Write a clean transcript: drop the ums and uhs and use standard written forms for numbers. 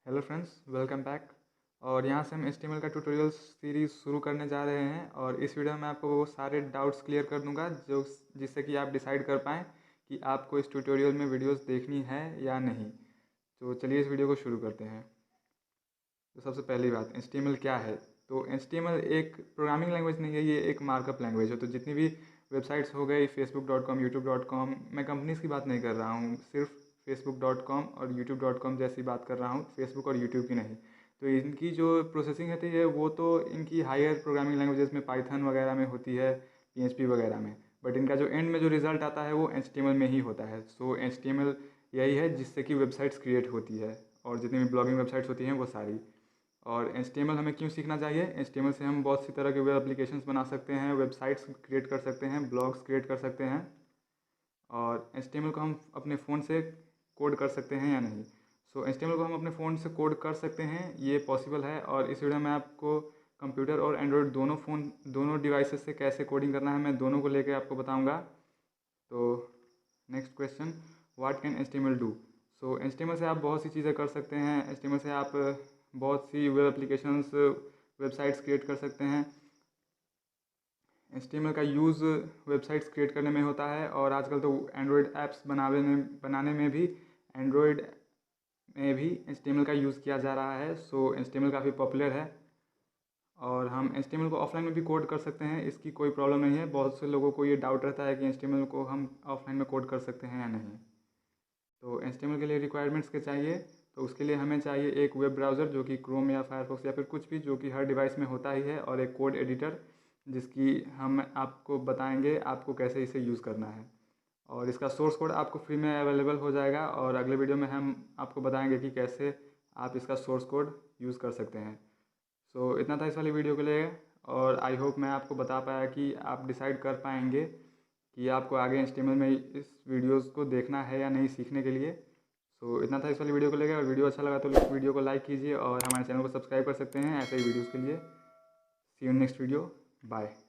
Hello friends, welcome back. और यहाँ से हम HTML का ट्यूटोरियल सीरीज़ शुरू करने जा रहे हैं और इस वीडियो में आपको वो सारे डाउट्स क्लियर कर दूंगा जिससे कि आप डिसाइड कर पाएँ कि आपको इस ट्यूटोरियल में वीडियोस देखनी है या नहीं। तो चलिए इस वीडियो को शुरू करते हैं। तो सबसे पहली बात, HTML क्या है? तो HTML एक प्रोग्रामिंग लैंग्वेज नहीं है, ये एक मार्कअप लैंग्वेज है। तो जितनी भी वेबसाइट्स हो गई facebook.com, youtube.com, मैं कंपनीज़ की बात नहीं कर रहा हूँ, सिर्फ facebook.com और youtube.com जैसी बात कर रहा हूँ, फेसबुक और यूट्यूब की नहीं। तो इनकी जो प्रोसेसिंग होती है वो तो इनकी हायर प्रोग्रामिंग लैंग्वेजेस में पाइथन वगैरह में होती है, PHP वगैरह में, बट इनका जो एंड में जो रिज़ल्ट आता है वो HTML में ही होता है। सो HTML यही है जिससे कि वेबसाइट्स क्रिएट होती है और जितनी भी ब्लॉगिंग वेबसाइट्स होती हैं वो सारी। और HTML हमें क्यों सीखना चाहिए? HTML से हम बहुत सी तरह के वेब एप्लीकेशंस बना सकते हैं, वेबसाइट्स क्रिएट कर सकते हैं, ब्लॉग्स क्रिएट कर सकते हैं। और HTML को हम अपने फ़ोन से कोड कर सकते हैं या नहीं? सो HTML को हम अपने फ़ोन से कोड कर सकते हैं, ये पॉसिबल है। और इस वीडियो में आपको कंप्यूटर और एंड्रॉयड दोनों डिवाइसेस से कैसे कोडिंग करना है, मैं दोनों को लेकर आपको बताऊँगा। तो next question, what can HTML do? So HTML से आप बहुत सी चीज़ें कर सकते हैं। HTML से आप बहुत सी वेब एप्लीकेशंस, वेबसाइट्स क्रिएट कर सकते हैं। HTML का यूज़ वेबसाइट्स क्रिएट करने में होता है और आजकल तो एंड्रॉयड ऐप्स बनाने में भी एंड्रॉयड में भी HTML का यूज़ किया जा रहा है। सो HTML काफ़ी पॉपुलर है और हम HTML को ऑफलाइन में भी कोड कर सकते हैं, इसकी कोई प्रॉब्लम नहीं है। बहुत से लोगों को ये डाउट रहता है कि HTML को हम ऑफलाइन में कोड कर सकते हैं या नहीं। तो HTML के लिए रिक्वायरमेंट्स के चाहिए, तो उसके लिए हमें चाहिए एक वेब ब्राउज़र जो कि क्रोम या फायरफॉक्स या फिर कुछ भी, जो कि हर डिवाइस में होता ही है, और एक कोड एडिटर जिसकी हम आपको बताएंगे आपको कैसे इसे यूज़ करना है। और इसका सोर्स कोड आपको फ्री में अवेलेबल हो जाएगा और अगले वीडियो में हम आपको बताएंगे कि कैसे आप इसका सोर्स कोड यूज़ कर सकते हैं। सो इतना था इस वाली वीडियो के लिए और आई होप मैं आपको बता पाया कि आप डिसाइड कर पाएंगे कि आपको आगे HTML में इस वीडियोस को देखना है या नहीं सीखने के लिए। सो इतना था इस वाली वीडियो को लेकर। और वीडियो अच्छा लगा तो वीडियो को लाइक कीजिए और हमारे चैनल को सब्सक्राइब कर सकते हैं ऐसे ही वीडियोज़ के लिए। सी यू नेक्स्ट वीडियो, बाय।